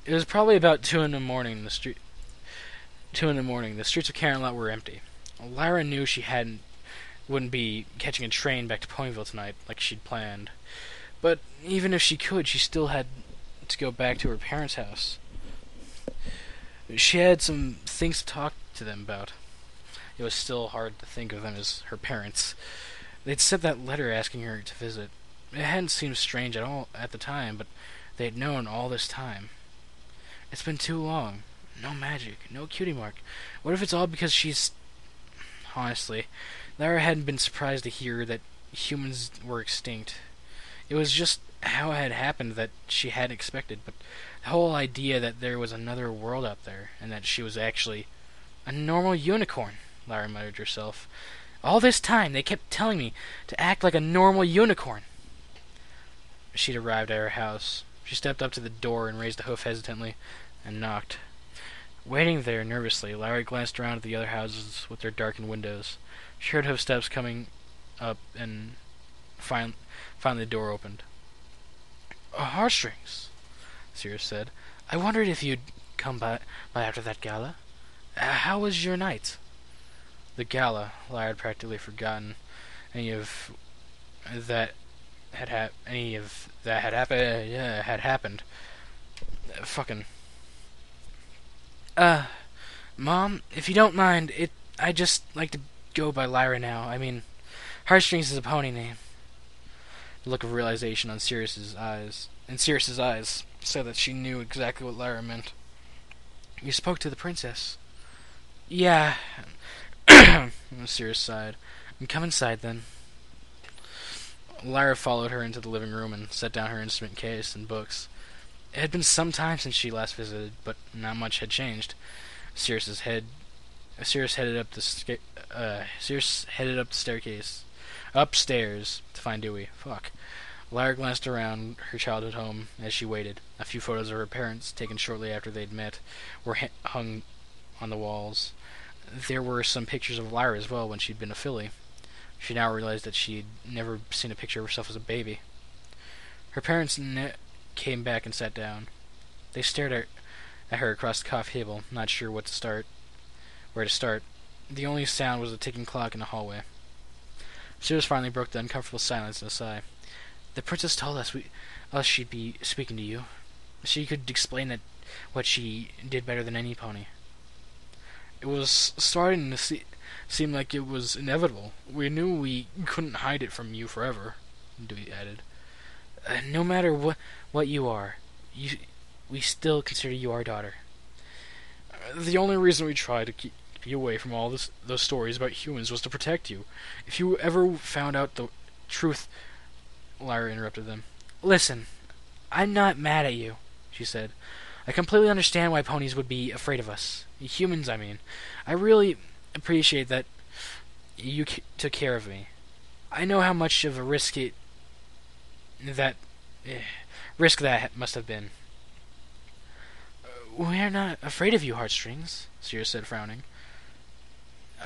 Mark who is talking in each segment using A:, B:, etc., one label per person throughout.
A: It was probably about 2 in the morning. 2 in the morning. The streets of Camelot were empty. Lyra knew she wouldn't be catching a train back to Ponyville tonight like she'd planned. But even if she could, she still had to go back to her parents' house. She had some things to talk to them about. It was still hard to think of them as her parents. They'd sent that letter asking her to visit. It hadn't seemed strange at all at the time, but they had known all this time. It's been too long. No magic, no cutie mark. What if it's all because she's... Honestly, Lyra hadn't been surprised to hear that humans were extinct. It was just how it had happened that she hadn't expected, but the whole idea that there was another world out there, and that she was actually a normal unicorn, Lyra muttered to herself. All this time they kept telling me to act like a normal unicorn. She'd arrived at her house. She stepped up to the door and raised a hoof hesitantly, and knocked. Waiting there nervously, Lyra glanced around at the other houses with their darkened windows. She heard footsteps coming up, and finally the door opened. Heartstrings, Sirius said. I wondered if you'd come by after that gala. How was your night? The gala, Lyra had practically forgotten any of that had happened. Fucking. Mom, if you don't mind, I just like to go by Lyra now. I mean, Heartstrings is a pony name. The look of realization on Sirius's eyes, so that she knew exactly what Lyra meant. You spoke to the princess. Yeah. Sirius sighed. Come inside then. Lyra followed her into the living room and set down her instrument case and books. It had been some time since she last visited, but not much had changed. Sirius headed up the staircase, upstairs to find Dewey. Fuck. Lyra glanced around her childhood home as she waited. A few photos of her parents, taken shortly after they'd met, were hung on the walls. There were some pictures of Lyra as well when she'd been a filly. She now realized that she'd never seen a picture of herself as a baby. Her parents came back and sat down. They stared at her across the coffee table, not sure where to start. The only sound was a ticking clock in the hallway. Sirius finally broke the uncomfortable silence in a sigh. The princess told us she'd be speaking to you. She could explain what she did better than any pony. It was starting to seem like it was inevitable. We knew we couldn't hide it from you forever, Dewey added. No matter what you are, we still consider you our daughter. The only reason we tried to keep you away from all those stories about humans was to protect you. If you ever found out the truth... Lyra interrupted them. Listen, I'm not mad at you, she said. I completely understand why ponies would be afraid of us. Humans, I mean. I really appreciate that you took care of me. I know how much of a risk that must have been. We're not afraid of you, Heartstrings, Sirius said, frowning.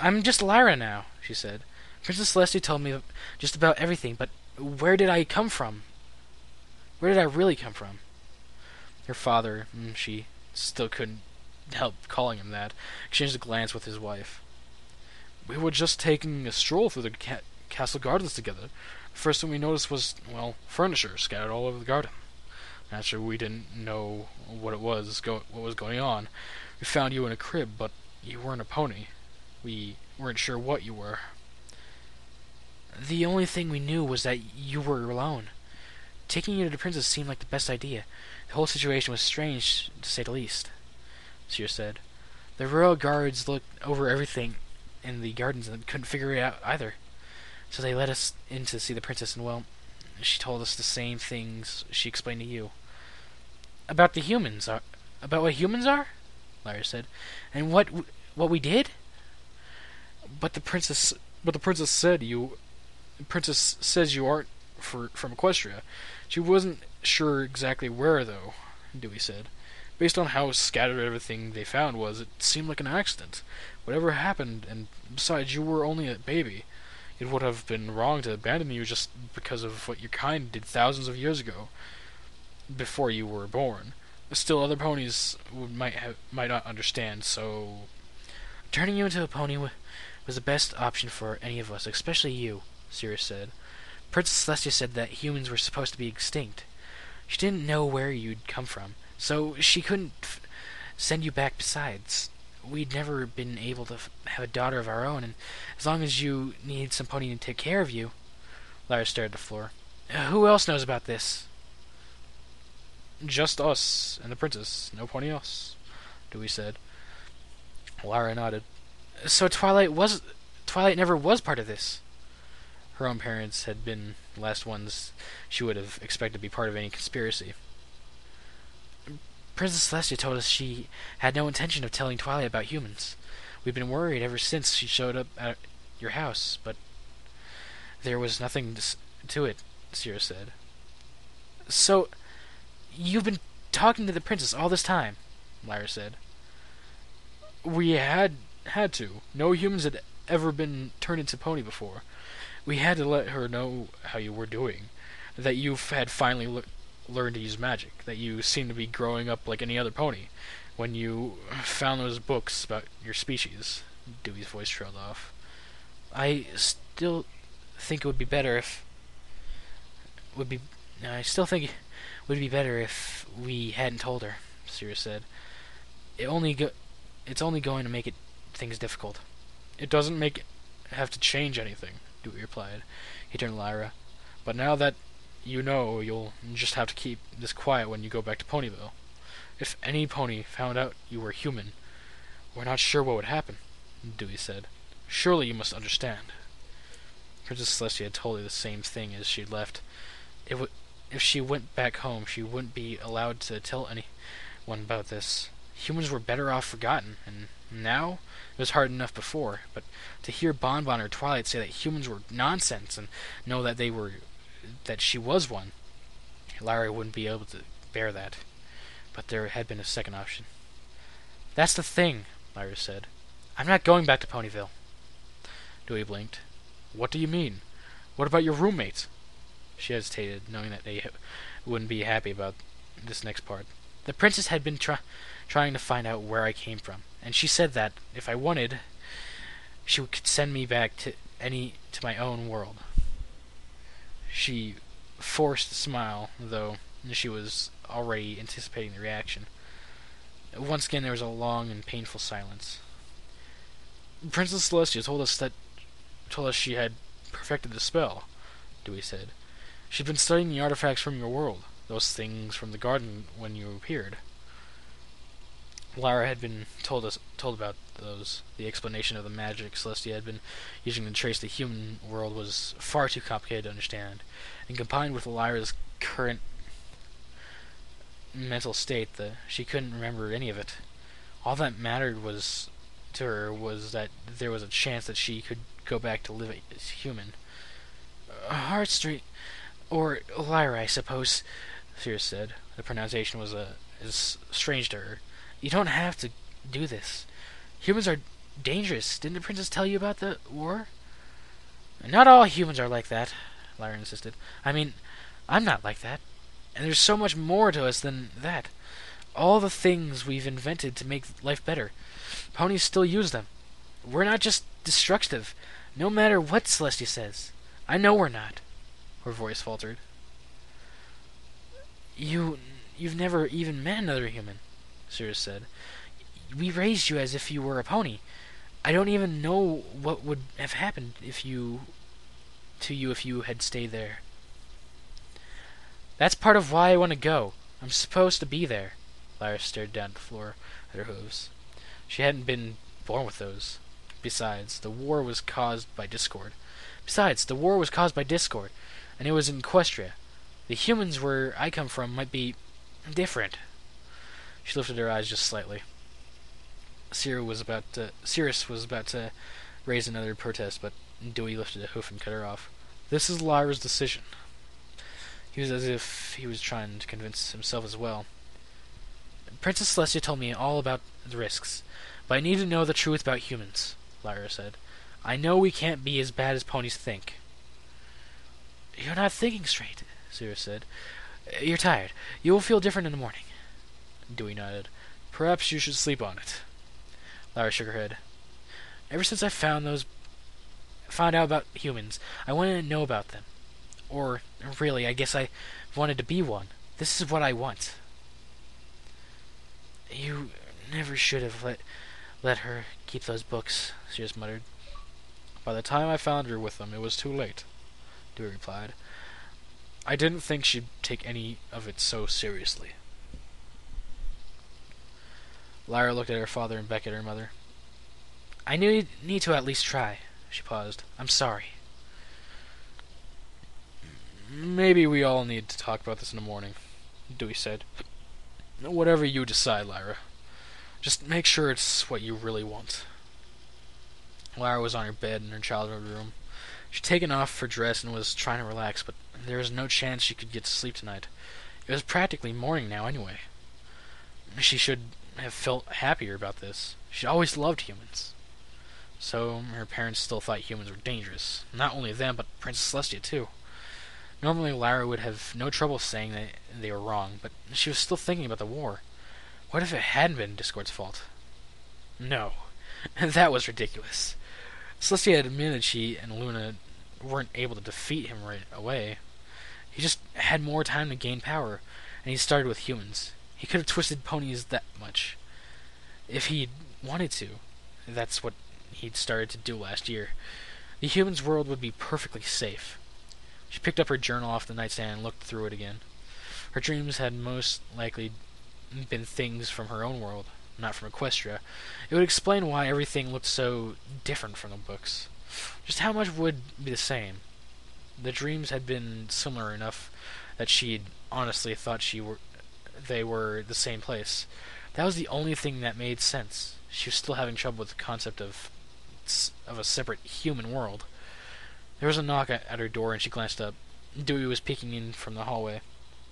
A: I'm just Lyra now, she said. Princess Celestia told me just about everything, but where did I come from? Where did I really come from? Her father, she still couldn't help calling him that, exchanged a glance with his wife. We were just taking a stroll through the castle gardens together. The first thing we noticed was, furniture scattered all over the garden. Naturally, we didn't know what was going on. We found you in a crib, but you weren't a pony. We weren't sure what you were. The only thing we knew was that you were alone. Taking you to the princess seemed like the best idea. The whole situation was strange, to say the least, Sirius said. The royal guards looked over everything in the gardens and couldn't figure it out either. So they let us in to see the princess, and she told us the same things she explained to you. About the humans. About what humans are? Lyra said. And what we did? But the princess says you aren't from Equestria. She wasn't sure exactly where, though, Dewey said. Based on how scattered everything they found was, it seemed like an accident. Whatever happened, and besides, you were only a baby. It would have been wrong to abandon you just because of what your kind did thousands of years ago, before you were born. Still, other ponies might not understand, so turning you into a pony was the best option for any of us, especially you, Sirius said. Princess Celestia said that humans were supposed to be extinct. She didn't know where you'd come from, so she couldn't send you back. Besides, we'd never been able to have a daughter of our own, and as long as you needed some pony to take care of you... Lyra stared at the floor. Who else knows about this? Just us and the princess. No pony else, Dewey said. Lyra nodded. So Twilight never was part of this. Her own parents had been the last ones she would have expected to be part of any conspiracy. Princess Celestia told us she had no intention of telling Twilight about humans. We've been worried ever since she showed up at your house, but there was nothing to it, Sierra said. So, you've been talking to the princess all this time, Lyra said. We had to. No humans had ever been turned into pony before. We had to let her know how you were doing, that you had finally learned to use magic, that you seemed to be growing up like any other pony. When you found those books about your species, Dewey's voice trailed off. I still think it would be better if we hadn't told her, Sirius said. It's only going to make things difficult. It doesn't have to change anything, Dewey replied. He turned to Lyra. But now that you know, you'll just have to keep this quiet when you go back to Ponyville. If any pony found out you were human, we're not sure what would happen, Dewey said. Surely you must understand. Princess Celestia had told her the same thing as she'd left. If she went back home, she wouldn't be allowed to tell anyone about this. Humans were better off forgotten, and now it was hard enough before, but to hear Bonbon or Twilight say that humans were nonsense and know that she was one, Lyra wouldn't be able to bear that. But there had been a second option. That's the thing, Lyra said. I'm not going back to Ponyville. Dewey blinked. What do you mean? What about your roommates? She hesitated, knowing that they wouldn't be happy about this next part. The princess had been trying to find out where I came from, and she said that, if I wanted, she could send me back to my own world. She forced a smile, though she was already anticipating the reaction. Once again, there was a long and painful silence. Princess Celestia told us she had perfected the spell, Dewey said. She'd been studying the artifacts from your world, those things from the garden when you appeared. Lyra had been told about those. The explanation of the magic Celestia had been using to trace the human world was far too complicated to understand, and combined with Lyra's current mental state, she couldn't remember any of it. All that mattered to her was that there was a chance that she could go back to live as human. Heartstring, or Lyra, I suppose, Sirius said. The pronunciation was strange to her. You don't have to do this. Humans are dangerous. Didn't the princess tell you about the war? Not all humans are like that, Lyra insisted. I mean, I'm not like that. And there's so much more to us than that. All the things we've invented to make life better. Ponies still use them. We're not just destructive, no matter what Celestia says. I know we're not. Her voice faltered. You've never even met another human, Sirius said. We raised you as if you were a pony. I don't even know what would have happened if you had stayed there. That's part of why I want to go. I'm supposed to be there. Lyra stared down at the floor at her hooves. She hadn't been born with those. Besides, the war was caused by discord. And it was in Equestria. The humans where I come from might be different. She lifted her eyes just slightly. Sirius was about to raise another protest, but Dewey lifted a hoof and cut her off. This is Lyra's decision. He was as if he was trying to convince himself as well. Princess Celestia told me all about the risks, but I need to know the truth about humans, Lyra said. I know we can't be as bad as ponies think. You're not thinking straight, Sirius said. You're tired. You will feel different in the morning. Dewey nodded. Perhaps you should sleep on it. Lyra shook her head. Ever since I found out about humans, I wanted to know about them. Or, really, I guess I wanted to be one. This is what I want. You never should have let her keep those books, she just muttered. By the time I found her with them, it was too late, Dewey replied. I didn't think she'd take any of it so seriously. Lyra looked at her father and Beck at her mother. I knew you'd need to at least try. She paused. I'm sorry. Maybe we all need to talk about this in the morning, Dewey said. Whatever you decide, Lyra. Just make sure it's what you really want. Lyra was on her bed in her childhood room. She'd taken off her dress and was trying to relax, but there was no chance she could get to sleep tonight. It was practically morning now anyway. She should have felt happier about this. She'd always loved humans. So her parents still thought humans were dangerous. Not only them, but Princess Celestia too. Normally Lyra would have no trouble saying that they were wrong, but she was still thinking about the war. What if it hadn't been Discord's fault? No. That was ridiculous. Celestia had admitted she and Luna weren't able to defeat him right away. He just had more time to gain power, and he started with humans. He could have twisted ponies that much. If he'd wanted to. That's what he'd started to do last year. The humans' world would be perfectly safe. She picked up her journal off the nightstand and looked through it again. Her dreams had most likely been things from her own world, not from Equestria. It would explain why everything looked so different from the books. Just how much would be the same? The dreams had been similar enough that she'd honestly thought they were the same place. That was the only thing that made sense. She was still having trouble with the concept of a separate human world. There was a knock at her door and she glanced up. Dewey was peeking in from the hallway.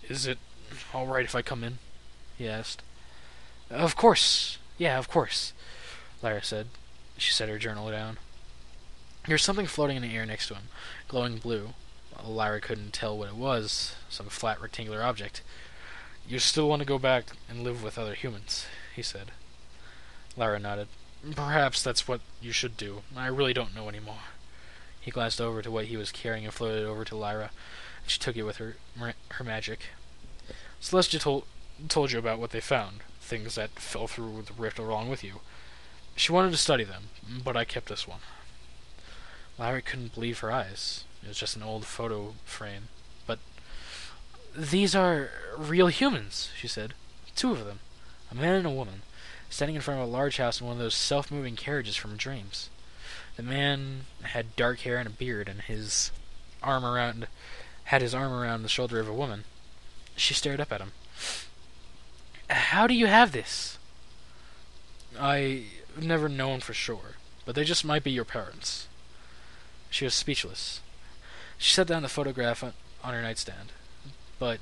A: Is it all right if I come in? He asked. Of course. Yeah, of course, Lyra said. She set her journal down. There was something floating in the air next to him, glowing blue. Lyra couldn't tell what it was, some flat rectangular object. You still want to go back and live with other humans, he said. Lyra nodded. Perhaps that's what you should do. I really don't know anymore. He glanced over to what he was carrying and floated over to Lyra. She took it with her magic. Celestia told you about what they found, things that fell through the rift along with you. She wanted to study them, but I kept this one. Lyra couldn't believe her eyes. It was just an old photo frame. But these are real humans, she said. 2 of them, a man and a woman, standing in front of a large house in one of those self-moving carriages from dreams. The man had dark hair and a beard, and had his arm around the shoulder of a woman. She stared up at him. How do you have this? I've never known for sure, but they just might be your parents. She was speechless. She set down the photograph on her nightstand, but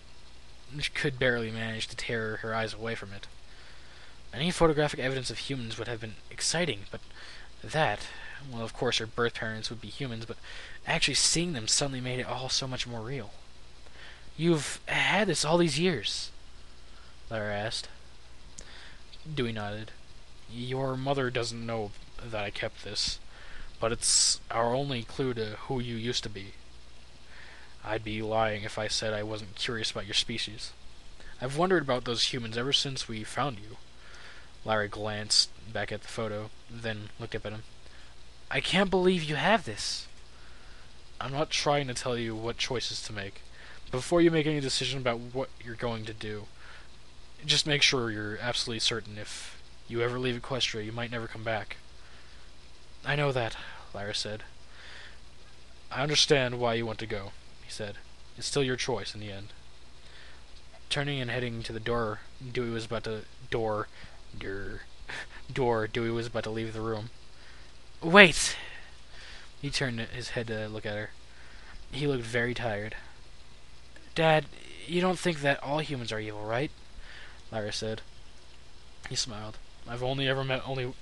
A: she could barely manage to tear her eyes away from it. Any photographic evidence of humans would have been exciting, but that... Well, of course her birth parents would be humans, but actually seeing them suddenly made it all so much more real. You've had this all these years? Lyra asked. Dewey nodded. Your mother doesn't know that I kept this, but it's our only clue to who you used to be. I'd be lying if I said I wasn't curious about your species. I've wondered about those humans ever since we found you. Lyra glanced back at the photo, then looked up at him. I can't believe you have this. I'm not trying to tell you what choices to make. Before you make any decision about what you're going to do, just make sure you're absolutely certain if you ever leave Equestria, you might never come back. I know that, Lyra said. I understand why you want to go, he said. It's still your choice in the end. Turning and heading to the door, Dewey was about to leave the room. Wait! He turned his head to look at her. He looked very tired. Dad, you don't think that all humans are evil, right? Lyra said. He smiled. I've only ever known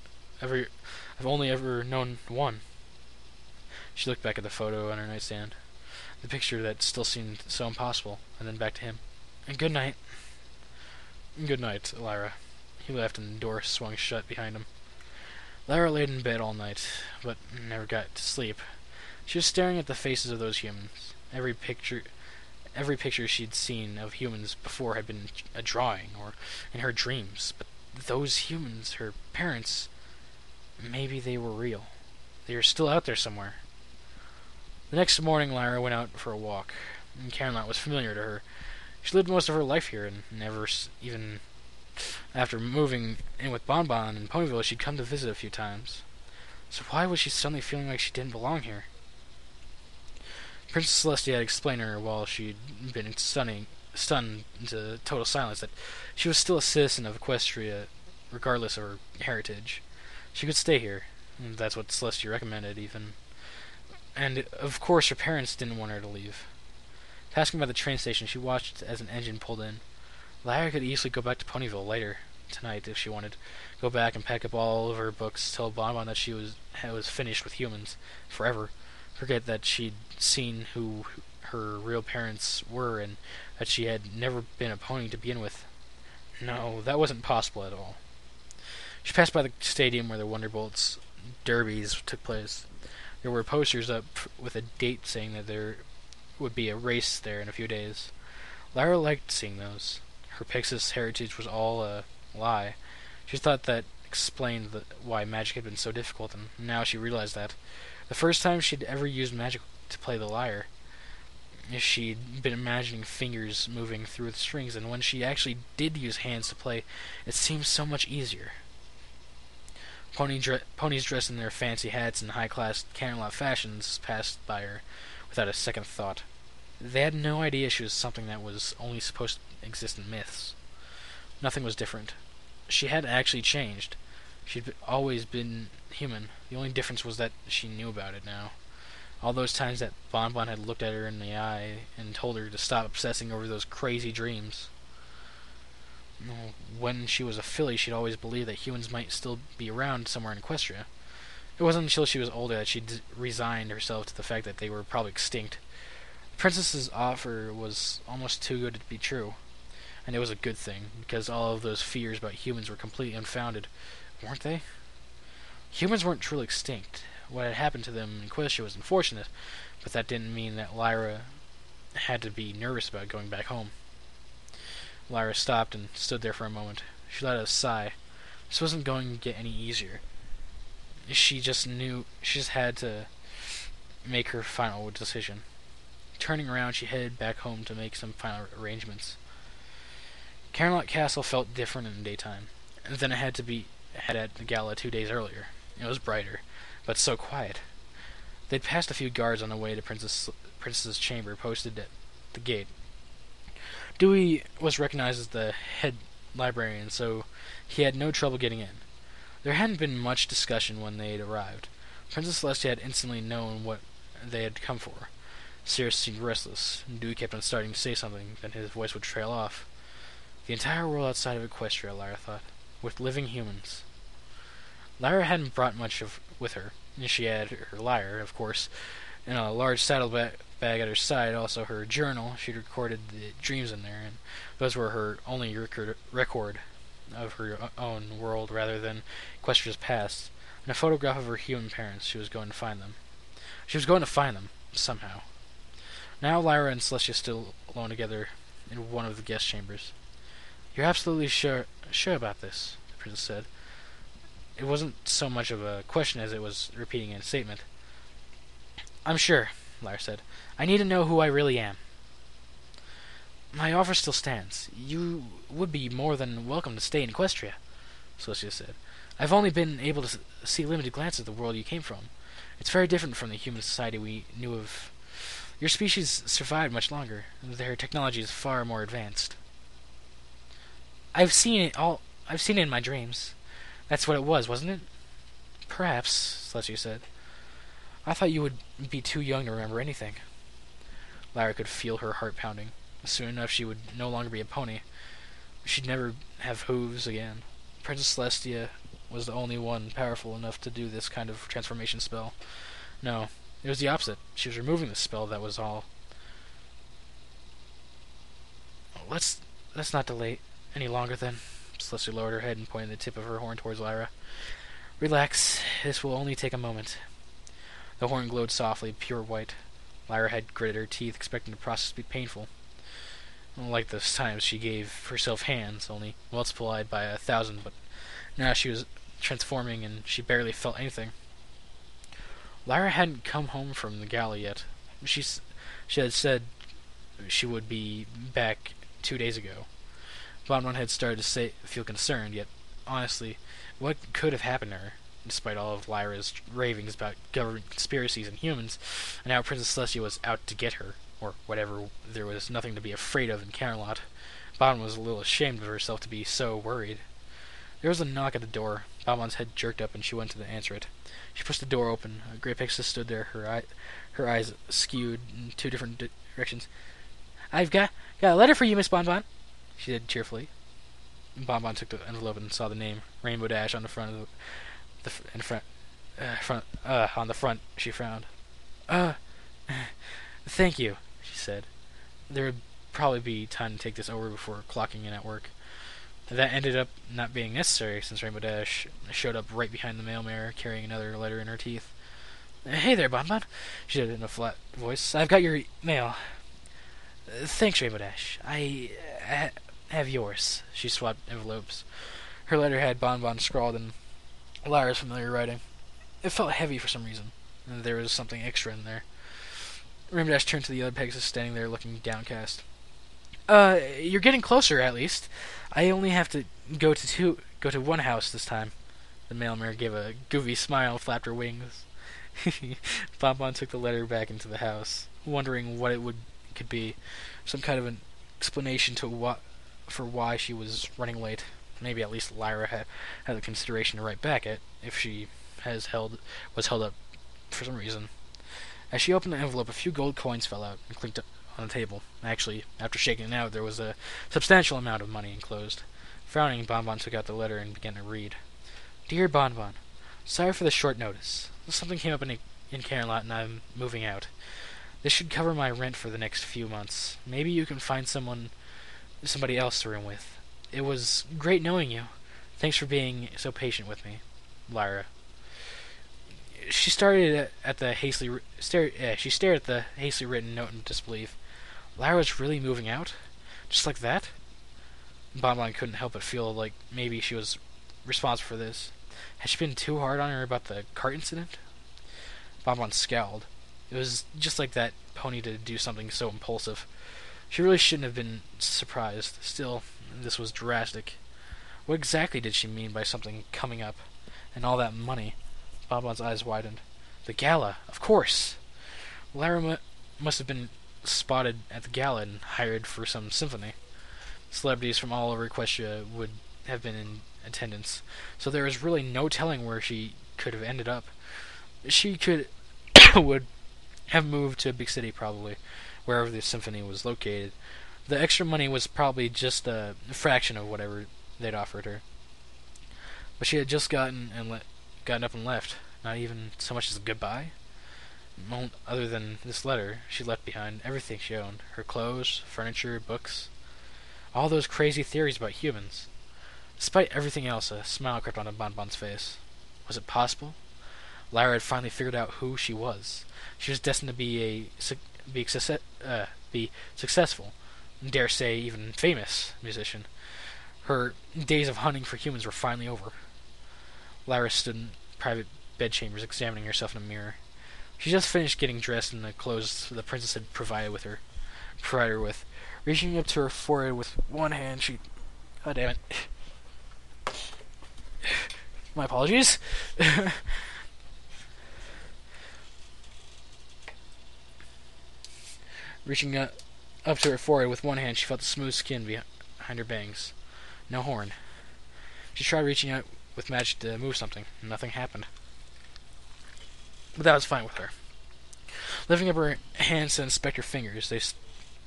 A: one. She looked back at the photo on her nightstand, the picture that still seemed so impossible, and then back to him. And good night. Good night, Lyra. He left and the door swung shut behind him. Lyra laid in bed all night, but never got to sleep. She was staring at the faces of those humans. Every picture she'd seen of humans before had been a drawing, or in her dreams. But those humans, her parents, maybe they were real. They were still out there somewhere. The next morning, Lyra went out for a walk. Caroline was familiar to her. She lived most of her life here, and never even after moving in with Bonbon in Ponyville, she'd come to visit a few times. So why was she suddenly feeling like she didn't belong here? Princess Celestia had explained to her while she'd been stunned into total silence that she was still a citizen of Equestria, regardless of her heritage. She could stay here. And that's what Celestia recommended, even. And, of course, her parents didn't want her to leave. Passing by the train station, she watched as an engine pulled in. Lyra could easily go back to Ponyville later, tonight, if she wanted. Go back and pack up all of her books, tell Bonbon that she was finished with humans, forever. Forget that she'd seen who her real parents were, and that she had never been a pony to begin with. No, that wasn't possible at all. She passed by the stadium where the Wonderbolt's derbies took place. There were posters up with a date saying that there would be a race there in a few days. Lyra liked seeing those. Her Pixis heritage was all a lie. She thought that explained why magic had been so difficult, and now she realized that. The first time she'd ever used magic to play the lyre, she'd been imagining fingers moving through the strings, and when she actually did use hands to play, it seemed so much easier. Ponies dressed in their fancy hats and high-class Camelot fashions passed by her without a second thought. They had no idea she was something that was only supposed to exist in myths. Nothing was different. She hadn't actually changed. She'd always been human. The only difference was that she knew about it now. All those times that Bonbon had looked at her in the eye and told her to stop obsessing over those crazy dreams. When she was a filly, she'd always believed that humans might still be around somewhere in Equestria. It wasn't until she was older that she resigned herself to the fact that they were probably extinct. The princess's offer was almost too good to be true, and it was a good thing, because all of those fears about humans were completely unfounded, weren't they? Humans weren't truly extinct. What had happened to them in Equestria was unfortunate, but that didn't mean that Lyra had to be nervous about going back home. Lyra stopped and stood there for a moment. She let out a sigh. This wasn't going to get any easier. She just had to make her final decision. Turning around, she headed back home to make some final arrangements. Camelot Castle felt different in the daytime than it had at the gala 2 days earlier. It was brighter, but so quiet. They'd passed a few guards on the way to Princess's chamber posted at the gate. Dewey was recognized as the head librarian, so he had no trouble getting in. There hadn't been much discussion when they had arrived. Princess Celestia had instantly known what they had come for. Sirius seemed restless, and Dewey kept on starting to say something, then his voice would trail off. The entire world outside of Equestria, Lyra thought, with living humans. Lyra hadn't brought much with her. She had her lyre, of course, and a large saddlebag at her side, also her journal. She'd recorded the dreams in there, and those were her only record of her own world rather than Equestria's past, and a photograph of her human parents. She was going to find them. Somehow. Now Lyra and Celestia stood alone together in one of the guest chambers. "You're absolutely sure about this?" the princess said. It wasn't so much of a question as it was repeating a statement. "I'm sure," Lyra said. "I need to know who I really am." "My offer still stands. You would be more than welcome to stay in Equestria," Celestia said. "I've only been able to see limited glances of the world you came from. It's very different from the human society we knew of. Your species survived much longer. Their technology is far more advanced." I've seen it in my dreams. That's what it was, wasn't it?" "Perhaps," Celestia said. "I thought you would be too young to remember anything." Lyra could feel her heart pounding. Soon enough she would no longer be a pony. She'd never have hooves again. Princess Celestia was the only one powerful enough to do this kind of transformation spell. No, it was the opposite. She was removing the spell, that was all. Let's not delay. Any longer, then? Celestia lowered her head and pointed the tip of her horn towards Lyra. Relax. This will only take a moment. The horn glowed softly, pure white. Lyra had gritted her teeth, expecting the process to be painful. Like those times she gave herself hands, only multiplied by 1,000, but now she was transforming and she barely felt anything. Lyra hadn't come home from the gala yet. She had said she would be back 2 days ago. Bonbon had started to feel concerned, yet, honestly, what could have happened to her? Despite all of Lyra's ravings about government conspiracies and humans, and how Princess Celestia was out to get her, or whatever, there was nothing to be afraid of in Camelot. Bonbon was a little ashamed of herself to be so worried. There was a knock at the door. Bonbon's head jerked up, and she went to answer it. She pushed the door open. Grey Pixis stood there, her eyes skewed in 2 different directions. "I've got a letter for you, Miss Bonbon," she said cheerfully. Bonbon took the envelope and saw the name Rainbow Dash on the front of on the front. She frowned. Thank you," she said. There would probably be time to take this over before clocking in at work. That ended up not being necessary, since Rainbow Dash showed up right behind the mail mirror, carrying another letter in her teeth. "Hey there, Bonbon," she said in a flat voice. "I've got your mail." "Thanks, Rainbow Dash. I have yours." She swapped envelopes. Her letter had Bonbon scrawled in Lyra's familiar writing. It felt heavy for some reason, and there was something extra in there. Rainbow Dash turned to the other Pegasus standing there looking downcast. You're getting closer, at least. I only have to go to one house this time." The mail mirror gave a goofy smile and flapped her wings. Bonbon took the letter back into the house, wondering what it could be. Some kind of an explanation for why she was running late. Maybe at least Lyra had the consideration to write back it, if she was held up for some reason. As she opened the envelope, a few gold coins fell out and clinked on the table. Actually, after shaking it out, there was a substantial amount of money enclosed. Frowning, Bonbon took out the letter and began to read. "Dear Bonbon, sorry for the short notice. Something came up in Camelot and I'm moving out. This should cover my rent for the next few months. Maybe you can find somebody else to room with. It was great knowing you. Thanks for being so patient with me. Lyra." She stared at the hastily written note in disbelief. Lyra was really moving out? Just like that? Bonbon couldn't help but feel like maybe she was responsible for this. Had she been too hard on her about the cart incident? Bonbon scowled. It was just like that pony to do something so impulsive. She really shouldn't have been surprised. Still, this was drastic. What exactly did she mean by something coming up? And all that money? Bonbon's eyes widened. The gala, of course! Lyra must have been spotted at the gala and hired for some symphony. Celebrities from all over Equestria would have been in attendance, so there was really no telling where she could have ended up. She would have moved to a big city, probably, wherever the symphony was located. The extra money was probably just a fraction of whatever they'd offered her. But she had just gotten up and left. Not even so much as a goodbye. Other than this letter, she left behind everything she owned. Her clothes, furniture, books. All those crazy theories about humans. Despite everything else, a smile crept onto Bonbon's face. Was it possible? Lyra had finally figured out who she was. She was destined to be successful, dare say even famous musician. Her days of hunting for humans were finally over. Lyra stood in private bedchambers examining herself in a mirror. She just finished getting dressed in the clothes the princess had provided her with. Reaching up to her forehead with one hand, she... God damn it. My apologies. Reaching up to her forehead with one hand, she felt the smooth skin behind her bangs. No horn. She tried reaching out with magic to move something. Nothing happened. But that was fine with her. Lifting up her hands to inspect her fingers,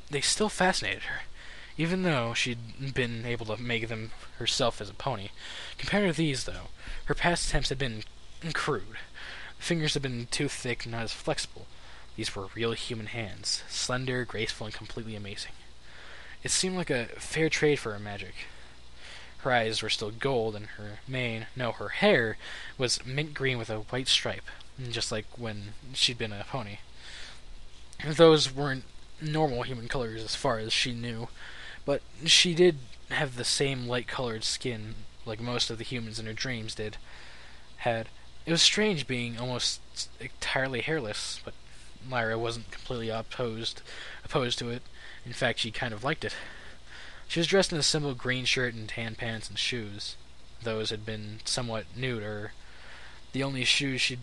A: they still fascinated her, even though she'd been able to make them herself as a pony. Compared to these, though, her past attempts had been crude. The fingers had been too thick and not as flexible. These were real human hands, slender, graceful, and completely amazing. It seemed like a fair trade for her magic. Her eyes were still gold, and her her hair was mint green with a white stripe, just like when she'd been a pony. Those weren't normal human colors as far as she knew, but she did have the same light-colored skin like most of the humans in her dreams had. It was strange being almost entirely hairless, but Lyra wasn't completely opposed to it. In fact, she kind of liked it. She was dressed in a simple green shirt and tan pants and shoes. Those had been somewhat new to her. The only shoes she'd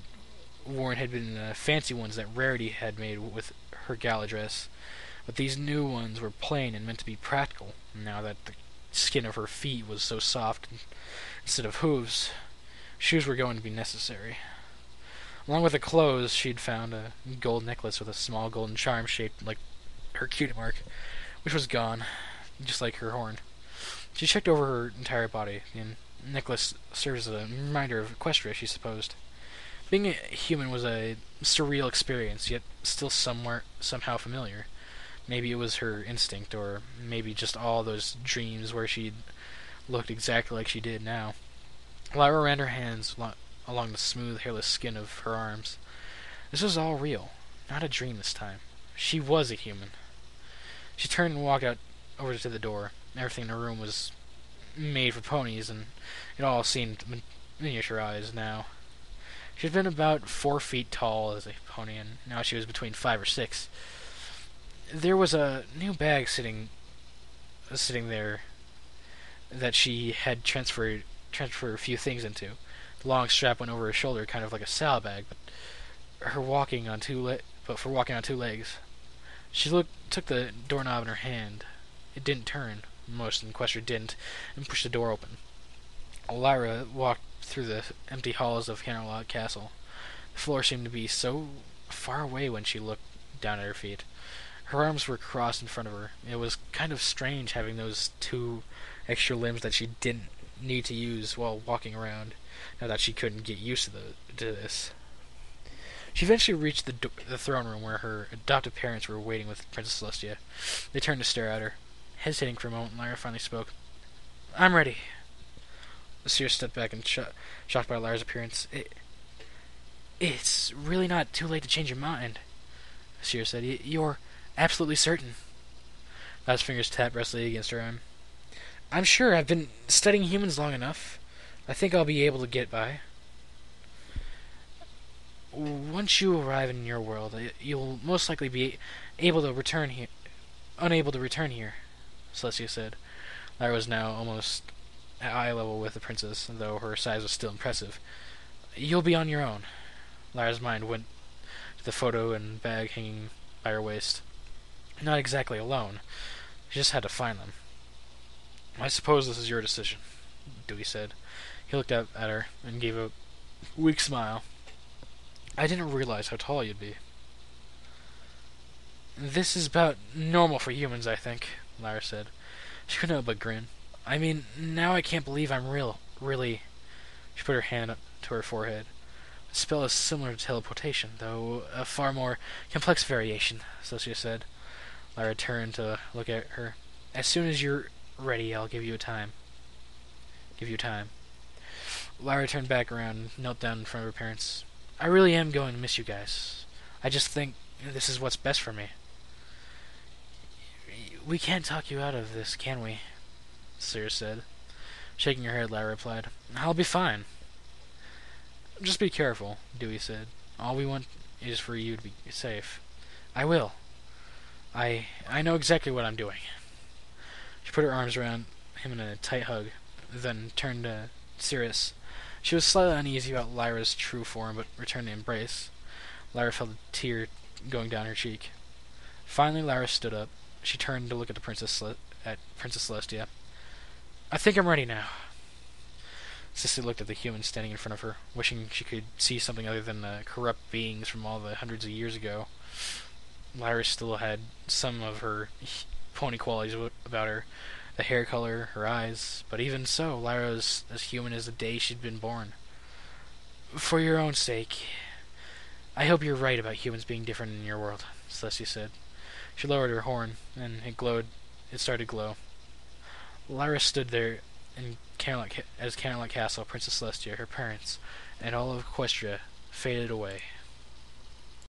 A: worn had been fancy ones that Rarity had made with her gala dress, but these new ones were plain and meant to be practical, now that the skin of her feet was so soft instead of hooves. Shoes were going to be necessary. Along with the clothes, she'd found a gold necklace with a small golden charm shaped like her cutie mark, which was gone, just like her horn. She checked over her entire body. The necklace served as a reminder of Equestria, she supposed. Being a human was a surreal experience, yet still somehow familiar. Maybe it was her instinct, or maybe just all those dreams where she'd looked exactly like she did now. Lyra ran her hands along the smooth, hairless skin of her arms. This was all real, not a dream this time. She was a human. She turned and walked over to the door. Everything in the room was made for ponies, and it all seemed miniaturized now. She'd been about 4 feet tall as a pony, and now she was between 5 or 6. There was a new bag sitting there that she had transferred a few things into. The long strap went over her shoulder, kind of like a saddlebag, but for walking on 2 legs. She took the doorknob in her hand. It didn't turn. Most in Equestria didn't, and pushed the door open. Lyra walked through the empty halls of Camelot Castle. The floor seemed to be so far away when she looked down at her feet. Her arms were crossed in front of her. It was kind of strange having those 2 extra limbs that she didn't need to use while walking around, now that she couldn't get used to this. She eventually reached the throne room where her adoptive parents were waiting with Princess Celestia. They turned to stare at her. Hesitating for a moment, Lyra finally spoke. "I'm ready." Seer stepped back and shocked by Lyra's appearance. It's really not too late to change your mind," Seer said. "You're absolutely certain?" Lyra's fingers tapped restlessly against her arm. "I'm sure. I've been studying humans long enough. I think I'll be able to get by. Once you arrive in your world, you'll most likely be unable to return here, Celestia said. Lyra was now almost at eye level with the princess, though her size was still impressive. "You'll be on your own." Lyra's mind went to the photo and bag hanging by her waist. Not exactly alone. She just had to find them. "I suppose this is your decision," Dewey said. He looked up at her and gave a weak smile. "I didn't realize how tall you'd be." "This is about normal for humans, I think," Lyra said. She couldn't help but grin. "I mean, now I can't believe I'm really..." She put her hand up to her forehead. "The spell is similar to teleportation, though a far more complex variation," Celestia said. Lyra turned to look at her. "As soon as you're ready, I'll give you time." Lyra turned back around and knelt down in front of her parents. "I really am going to miss you guys. I just think this is what's best for me." "We can't talk you out of this, can we?" Sears said. Shaking her head, Lyra replied, "I'll be fine." "Just be careful," Dewey said. "All we want is for you to be safe." "I will. I know exactly what I'm doing." She put her arms around him in a tight hug, then turned to Sirius. She was slightly uneasy about Lyra's true form, but returned the embrace. Lyra felt a tear going down her cheek. Finally, Lyra stood up. She turned to look at Princess Celestia. "I think I'm ready now." Sissy looked at the human standing in front of her, wishing she could see something other than the corrupt beings from all the hundreds of years ago. Lyra still had some of her pony qualities about her, the hair color, her eyes, but even so, Lyra was as human as the day she'd been born. "For your own sake, I hope you're right about humans being different in your world," Celestia said. She lowered her horn, and it started to glow. Lyra stood there Camelot Castle, Princess Celestia, her parents, and all of Equestria faded away.